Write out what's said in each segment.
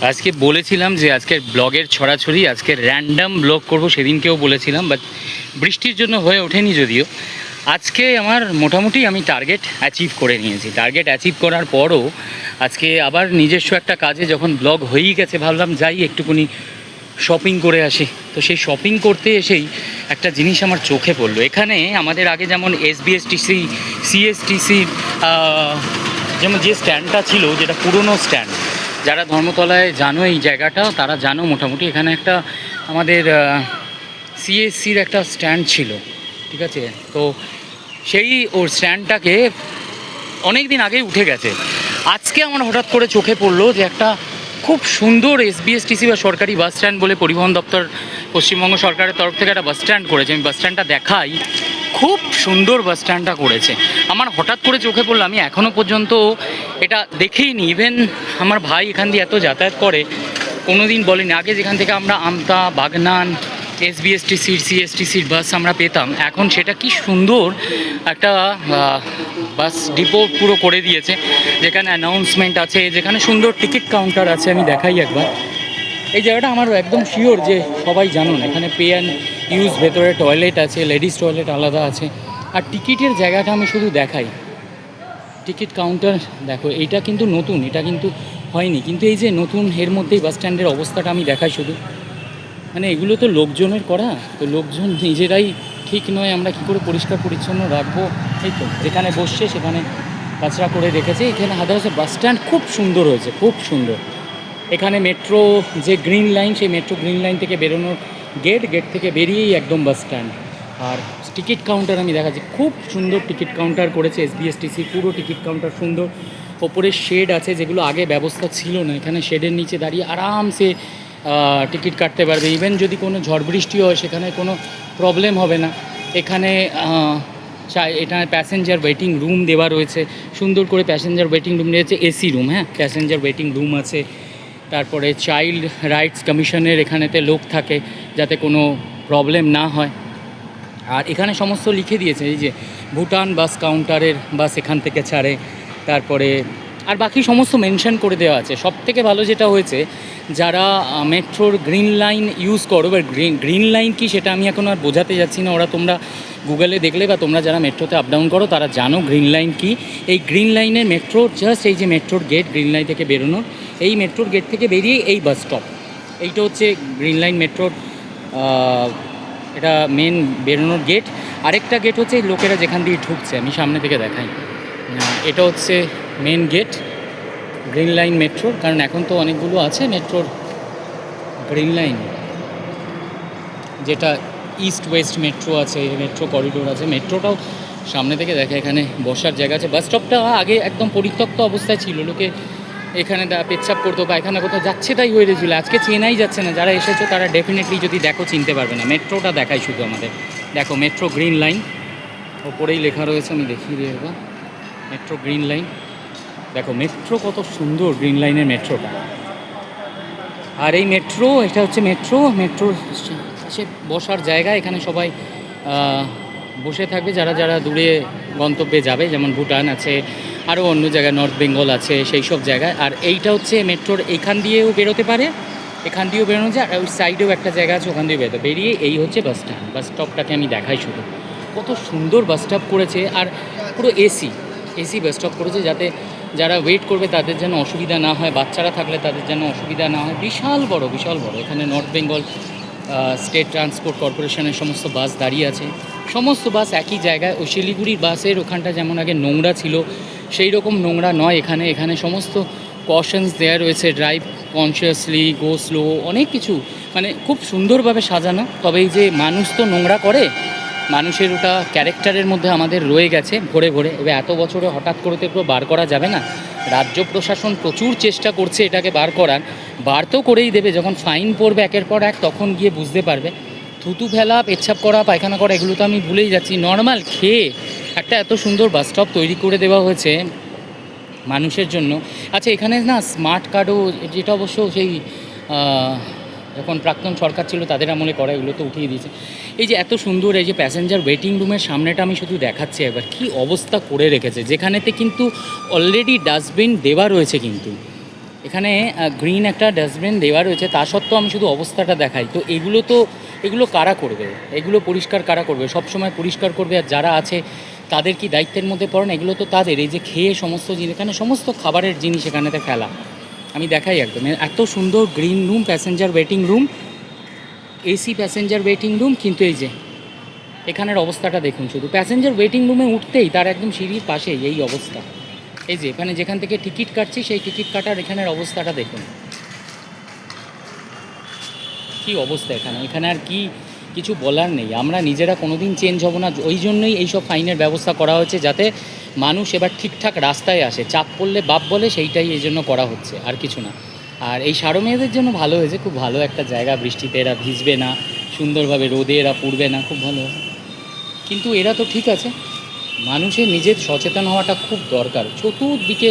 আজকে বলেছিলাম যে আজকের ব্লগের ছড়াছড়ি, আজকে র্যান্ডাম ব্লগ করব, সেদিনকেও বলেছিলাম, বাট বৃষ্টির জন্য হয়ে ওঠেনি যদিও। আজকে আমার মোটামুটি আমি টার্গেট অ্যাচিভ করে নিয়েছি। টার্গেট অ্যাচিভ করার পরও আজকে আবার নিজস্ব একটা কাজে যখন ব্লগ হয়েই গেছে, ভাবলাম যাই একটুকুনি শপিং করে আসি। তো সেই শপিং করতে এসেই একটা জিনিস আমার চোখে পড়লো। এখানে আমাদের আগে যেমন এসবিএসটিসি, সিএসটিসির যেমন যে স্ট্যান্ডটা ছিল, যেটা পুরনো স্ট্যান্ড, যারা ধর্মতলায় জানো এই জায়গাটা, তারা জানো মোটামুটি। এখানে একটা আমাদের সিএসসির একটা স্ট্যান্ড ছিল, ঠিক আছে? তো সেই ওর স্ট্যান্ডটাকে অনেক দিন আগেই উঠে গেছে। আজকে আমার হঠাৎ করে চোখে পড়লো যে একটা খুব সুন্দর এসবিএসটিসি বা সরকারি বাস স্ট্যান্ড বলে পরিবহন দপ্তর পশ্চিমবঙ্গ সরকারের তরফ থেকে একটা বাস স্ট্যান্ড করেছে। আমি বাস স্ট্যান্ডটা দেখাই, খুব সুন্দর বাস স্ট্যান্ডটা করেছে। আমার হঠাৎ করে চোখে পড়লো, আমি এখনও পর্যন্ত এটা দেখেই নি। ইভেন আমার ভাই এখান দিয়ে এত যাতায়াত করে, কোনো দিন বলেনি। আগে যেখান থেকে আমরা আমতা, বাগনান, এসবিএসটিসির, সিএসটিসির বাস আমরা পেতাম, এখন সেটা কি সুন্দর একটা বাস ডিপো পুরো করে দিয়েছে, যেখানে অ্যানাউন্সমেন্ট আছে, যেখানে সুন্দর টিকিট কাউন্টার আছে। আমি দেখাই একবার এই জায়গাটা, আমার একদম শিওর যে সবাই জানুন। এখানে পে অ্যান্ড ইউজ, ভেতরে টয়লেট আছে, লেডিস টয়লেট আলাদা আছে। আর টিকিটের জায়গাটা আমি শুধু দেখাই, টিকিট কাউন্টার দেখো, এইটা কিন্তু নতুন, এটা কিন্তু হয়নি। কিন্তু এই যে নতুন, এর মধ্যেই বাস স্ট্যান্ডের অবস্থাটা আমি দেখাই শুধু। মানে এগুলো তো লোকজনের করা, তো লোকজন নিজেরাই ঠিক নয়, আমরা কী করে পরিষ্কার পরিচ্ছন্ন রাখবো? এই তো যেখানে বসছে সেখানে কাচরা করে রেখেছে। এখানে আদারওয়াইজ বাস স্ট্যান্ড খুব সুন্দর হয়েছে, খুব সুন্দর। এখানে মেট্রো যে গ্রিন লাইন, সেই মেট্রো গ্রিন লাইন থেকে বেরোনোর গেট থেকে বেরিয়েই একদম বাস স্ট্যান্ড। আর টিকিট কাউন্টার আমি দেখাচ্ছি, খুব সুন্দর টিকিট কাউন্টার করেছে এসবিএসটিসি, পুরো টিকিট কাউন্টার সুন্দর। ওপরে শেড আছে, যেগুলো আগে ব্যবস্থা ছিল না। এখানে শেডের নিচে দাঁড়িয়ে আরামসে টিকিট কাটতে পারবে। ইভেন যদি কোনো ঝড় বৃষ্টি হয়, সেখানে কোনো প্রবলেম হবে না। এখানে এটা প্যাসেঞ্জার ওয়েটিং রুম দেওয়া রয়েছে, সুন্দর করে প্যাসেঞ্জার ওয়েটিং রুম রয়েছে, এসি রুম, হ্যাঁ, প্যাসেঞ্জার ওয়েটিং রুম আছে। তারপরে চাইল্ড রাইটস কমিশনের এখানেতে লোক থাকে, যাতে কোনো প্রবলেম না হয়। আর এখানে সমস্ত লিখে দিয়েছে, এই যে ভুটান বাস কাউন্টারের বাস এখান থেকে ছাড়ে। তারপরে আর বাকি সমস্ত মেনশন করে দেওয়া আছে। সব থেকে ভালো যেটা হয়েছে, যারা মেট্রোর গ্রিন লাইন ইউজ করো, বা গ্রিন লাইন কি সেটা আমি এখন আর বোঝাতে যাচ্ছি না, ওরা তোমরা গুগলে দেখলে, বা তোমরা যারা মেট্রোতে আপ ডাউন করো তারা জানো গ্রিন লাইন কি। এই গ্রিন লাইনের মেট্রো জাস্ট এই যে মেট্রোর গেট, গ্রিন লাইন থেকে বেরোনোর, এই মেট্রোর গেট থেকে বেরিয়ে এই বাস স্টপ, এইটা হচ্ছে গ্রিন লাইন মেট্রোর এটা মেন বেরোনোর গেট। আরেকটা গেট হচ্ছে লোকেরা যেখান দিয়ে ঢুকছে, আমি সামনে থেকে দেখাই। এটা হচ্ছে মেন গেট গ্রিন লাইন মেট্রোর, কারণ এখন তো অনেকগুলো আছে মেট্রোর গ্রিন লাইন, যেটা ইস্ট ওয়েস্ট মেট্রো আছে, মেট্রো করিডোর আছে। মেট্রোটাও সামনে থেকে দেখে, এখানে বসার জায়গা আছে। বাস স্টপটা আগে একদম পরিত্যক্ত অবস্থায় ছিল, লোকে এখানে পেচ্ছাপ করতো, পায়খানা কোথাও যাচ্ছে তাই হয়ে গেছিলো। আজকে চেনাই যাচ্ছে না। যারা এসেছো তারা ডেফিনেটলি যদি দেখো চিনতে পারবে না। মেট্রোটা দেখাই শুধু আমাদের, দেখো মেট্রো গ্রিন লাইন, ওপরেই লেখা রয়েছে, আমি দেখিয়ে দিয়ে দেবো, মেট্রো গ্রিন লাইন। দেখো মেট্রো কত সুন্দর, গ্রিন লাইনের মেট্রোটা। আর এই মেট্রো, এটা হচ্ছে মেট্রোর সে বসার জায়গা। এখানে সবাই বসে থাকবে, যারা যারা দূরে গন্তব্যে যাবে, যেমন ভুটান আছে, আরও অন্য জায়গায় নর্থ বেঙ্গল আছে, সেই সব জায়গায়। আর এইটা হচ্ছে মেট্রোর এখান দিয়েও বেরোতে পারে, এখান দিয়েও বেরোনো যায়, আর ওই সাইডেও একটা জায়গা আছে, ওখান দিয়ে বেরোতে। বেরিয়ে এই হচ্ছে বাস স্ট্যান্ড। বাস স্টপটাকে আমি দেখাই শুধু, কত সুন্দর বাস স্টপ করেছে। আর পুরো এসি বাস স্টপ করেছে, যাতে যারা ওয়েট করবে তাদের যেন অসুবিধা না হয়, বাচ্চারা থাকলে তাদের যেন অসুবিধা না হয়। বিশাল বড়। এখানে নর্থ বেঙ্গল স্টেট ট্রান্সপোর্ট কর্পোরেশনের সমস্ত বাস দাঁড়িয়ে আছে। সমস্ত বাস একই জায়গায়। ওই শিলিগুড়ির বাসের ওখানটা যেমন আগে নোংরা ছিল, সেই রকম নোংরা নয় এখানে সমস্ত কশনস দেওয়া রয়েছে, ড্রাইভ কনসিয়াসলি, গো স্লো, অনেক কিছু, মানে খুব সুন্দরভাবে সাজানো। তবে এই যে মানুষ তো নোংরা করে, মানুষের ওটা ক্যারেক্টারের মধ্যে আমাদের রয়ে গেছে ভরে। এবার এত বছরে হঠাৎ করে তো একটু বার করা যাবে না। রাজ্য প্রশাসন প্রচুর চেষ্টা করছে এটাকে বার তো করেই দেবে। যখন ফাইন পড়বে একের পর এক, তখন গিয়ে বুঝতে পারবে। থুতু ফেলা, পেচ্ছাপ করা, পায়খানা করা, এগুলো তো আমি ভুলেই যাচ্ছি। নর্মাল খেয়ে একটা এত সুন্দর বাস স্টপ তৈরি করে দেওয়া হয়েছে মানুষের জন্য। আচ্ছা, এখানে না স্মার্ট কার্ডও, যেটা অবশ্য সেই যখন প্রাক্তন সরকার ছিল তাদের আমলে করা, এগুলো তো উঠিয়ে দিয়েছে। এই যে এত সুন্দর, এই যে প্যাসেঞ্জার ওয়েটিং রুমের সামনেটা আমি শুধু দেখাচ্ছি একবার, কি অবস্থা করে রেখেছে। যেখানেতে কিন্তু অলরেডি ডাস্টবিন দেওয়া রয়েছে, কিন্তু এখানে গ্রিন একটা ডাস্টবিন দেওয়া রয়েছে, তা সত্ত্বেও আমি শুধু অবস্থাটা দেখাই। তো এগুলো কারা করবে? এগুলো পরিষ্কার কারা করবে? সবসময় পরিষ্কার করবে আর যারা আছে তাদের কি দায়িত্বের মধ্যে পড়ে না? এগুলো তো তাদের। এই যে খেয়ে সমস্ত জিনিস, এখানে সমস্ত খাবারের জিনিস এখানেতে ফেলা। আমি দেখাই একদম, এত সুন্দর green room, passenger waiting room, AC passenger waiting room. কিন্তু এই যে এখানের অবস্থাটা দেখুন, শুধু প্যাসেঞ্জার ওয়েটিং রুমে উঠতেই তার একদম সিঁড়ির পাশেই এই অবস্থা। এই যে এখানে যেখান থেকে টিকিট কাটছি সেই টিকিট কাটার এখানের অবস্থাটা দেখুন, কি অবস্থা এখানে। এখানে আর কি কিছু বলার নেই। আমরা নিজেরা কোনোদিন চেঞ্জ হব না, ওই জন্যই এইসব ফাইনের ব্যবস্থা করা হচ্ছে, যাতে মানুষ এবার ঠিকঠাক রাস্তায় আসে। চাপ পড়লে বাপ বলে, সেইটাই এই জন্য করা হচ্ছে, আর কিছু না। আর এই সারো মেয়েদের জন্য ভালো হয়েছে, খুব ভালো একটা জায়গা। বৃষ্টিতে এরা ভিজবে না, সুন্দরভাবে রোদে এরা পুড়বে না, খুব ভালো। কিন্তু এরা তো ঠিক আছে, মানুষের নিজের সচেতন হওয়াটা খুব দরকার। চতুর্দিকে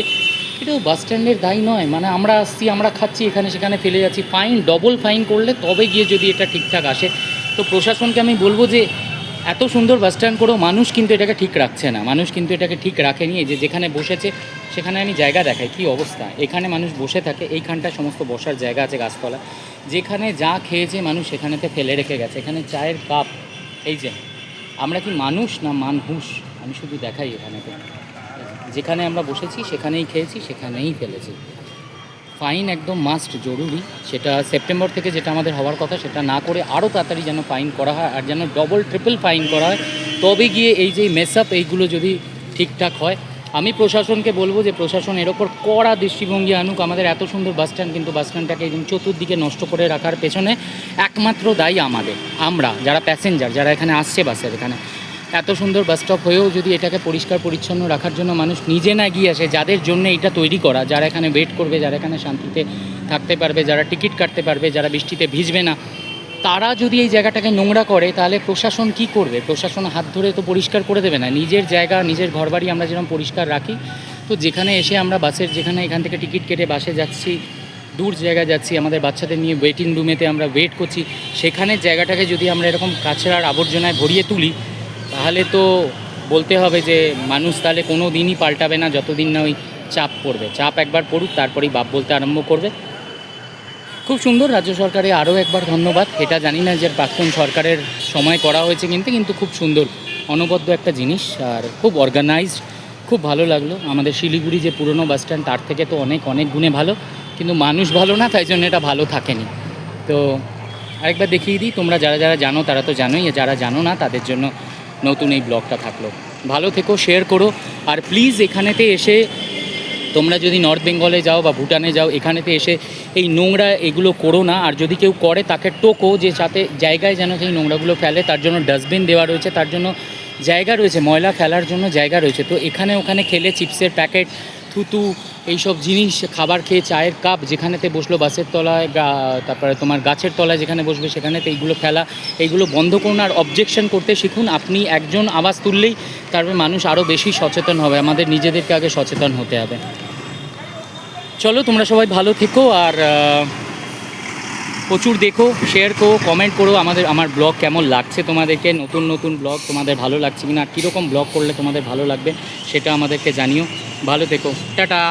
এটাও বাস স্ট্যান্ডের দায়ী নয়, মানে আমরা আসছি, আমরা খাচ্ছি, এখানে সেখানে ফেলে যাচ্ছি। ফাইন, ডবল ফাইন করলে তবে গিয়ে যদি এটা ঠিকঠাক আসে। তো প্রশাসনকে আমি বলবো যে এত সুন্দর বাস স্ট্যান্ড করেও মানুষ কিন্তু এটাকে ঠিক রাখছে না, মানুষ কিন্তু এটাকে ঠিক রাখেনি। এই যে যেখানে বসেছে সেখানে আমি জায়গা দেখাই, কী অবস্থা। এখানে মানুষ বসে থাকে, এইখানটা সমস্ত বসার জায়গা আছে গাছতলা, যেখানে যা খেয়েছে মানুষ সেখানেতে ফেলে রেখে গেছে। এখানে চায়ের কাপ, এই যে আমরা কি মানুষ না মানহুস? আমি শুধু দেখাই এখানেতে, যেখানে আমরা বসেছি সেখানেই খেয়েছি, সেখানেই ফেলেছি। ফাইন একদম মাস্ট, জরুরি। সেটা সেপ্টেম্বর থেকে যেটা আমাদের হওয়ার কথা সেটা না করে আরও তাড়াতাড়ি যেন ফাইন করা হয়, আর যেন ডবল ট্রিপল ফাইন করা হয়। তবে গিয়ে এই যে মেস আপ, এইগুলো যদি ঠিকঠাক হয়। আমি প্রশাসনকে বলবো যে প্রশাসন এর ওপর কড়া দৃষ্টিভঙ্গি আনুক। আমাদের এত সুন্দর বাস স্ট্যান্ড, কিন্তু বাস স্ট্যান্ডটাকে একদম চতুর্দিকে নষ্ট করে রাখার পেছনে একমাত্র দায়ী আমাদের, আমরা যারা প্যাসেঞ্জার, যারা এখানে আসছে বাসের। এখানে এত সুন্দর বাস স্টপ হয়েও যদি এটাকে পরিষ্কার পরিচ্ছন্ন রাখার জন্য মানুষ নিজে না গিয়ে আসে, যাদের জন্য এটা তৈরি করা, যারা এখানে ওয়েট করবে, যারা এখানে শান্তিতে থাকতে পারবে, যারা টিকিট কাটতে পারবে, যারা বৃষ্টিতে ভিজবে না, তারা যদি এই জায়গাটাকে নোংরা করে, তাহলে প্রশাসন কি করবে? প্রশাসন হাত ধরে তো পরিষ্কার করে দেবে না। নিজের জায়গা, নিজের ঘরবাড়ি আমরা যেরকম পরিষ্কার রাখি, তো যেখানে এসে আমরা বাসের, যেখানে এখান থেকে টিকিট কেটে বাসে যাচ্ছি, দূর জায়গায় যাচ্ছি, আমাদের বাচ্চাদের নিয়ে ওয়েটিং রুমেতে আমরা ওয়েট করছি, সেখানের জায়গাটাকে যদি আমরা এরকম কাঁচড়ার আবর্জনায় ভরিয়ে তুলি, তাহলে তো বলতে হবে যে মানুষ তাহলে কোনো দিনই পাল্টাবে না, যতদিন না ওই চাপ পড়বে। চাপ একবার পড়ুক, তারপরেই বাপ বলতে আরম্ভ করবে। খুব সুন্দর, রাজ্য সরকারে আরও একবার ধন্যবাদ। এটা জানি না যে প্রাক্তন সরকারের সময় করা হয়েছে, কিন্তু খুব সুন্দর অনবদ্য একটা জিনিস, আর খুব অর্গানাইজড, খুব ভালো লাগলো। আমাদের শিলিগুড়ি যে পুরনো বাস স্ট্যান্ড, তার থেকে তো অনেক অনেক গুণে ভালো, কিন্তু মানুষ ভালো না, তাই জন্য এটা ভালো থাকেনি। তো আরেকবার দেখিয়ে দিই, তোমরা যারা যারা জানো তারা তো জানোই, যারা জানো না তাদের জন্য নতুন এই ব্লগটা থাকলো। ভালো থেকো, শেয়ার করো, আর প্লিজ এখানেতে এসে তোমরা যদি নর্থ বেঙ্গলে যাও বা ভুটানে যাও, এখানেতে এসে এই নোংরা এগুলো করো না। আর যদি কেউ করে তাকে টোকো, যে সাথে জায়গায় যেন সেই নোংরাগুলো ফেলে, তার জন্য ডাস্টবিন দেওয়া রয়েছে, তার জন্য জায়গা রয়েছে, ময়লা ফেলার জন্য জায়গা রয়েছে। তো এখানে ওখানে খেলে চিপসের প্যাকেট, থুতু, এইসব জিনিস, খাবার খেয়ে চায়ের কাপ যেখানেতে বসলো বাসের তলায়, তারপরে তোমার গাছের তলায় যেখানে বসবে সেখানেতে এইগুলো ফেলা, এইগুলো বন্ধ করুন। আর অবজেকশন করতে শিখুন। আপনি একজন আওয়াজ তুললেই তারপরে মানুষ আরও বেশি সচেতন হবে। আমাদের নিজেদেরকে আগে সচেতন হতে হবে। চলো, তোমরা সবাই ভালো থেকো, আর প্রচুর দেখো, শেয়ার করো, কমেন্ট করো আমার ব্লগ কেমন লাগছে তোমাদেরকে, নতুন নতুন ব্লগ তোমাদের ভালো লাগছে কিনা, আর কীরকম ব্লগ করলে তোমাদের ভালো লাগবে সেটা আমাদেরকে জানিও। ভালো থেকো, টাটা।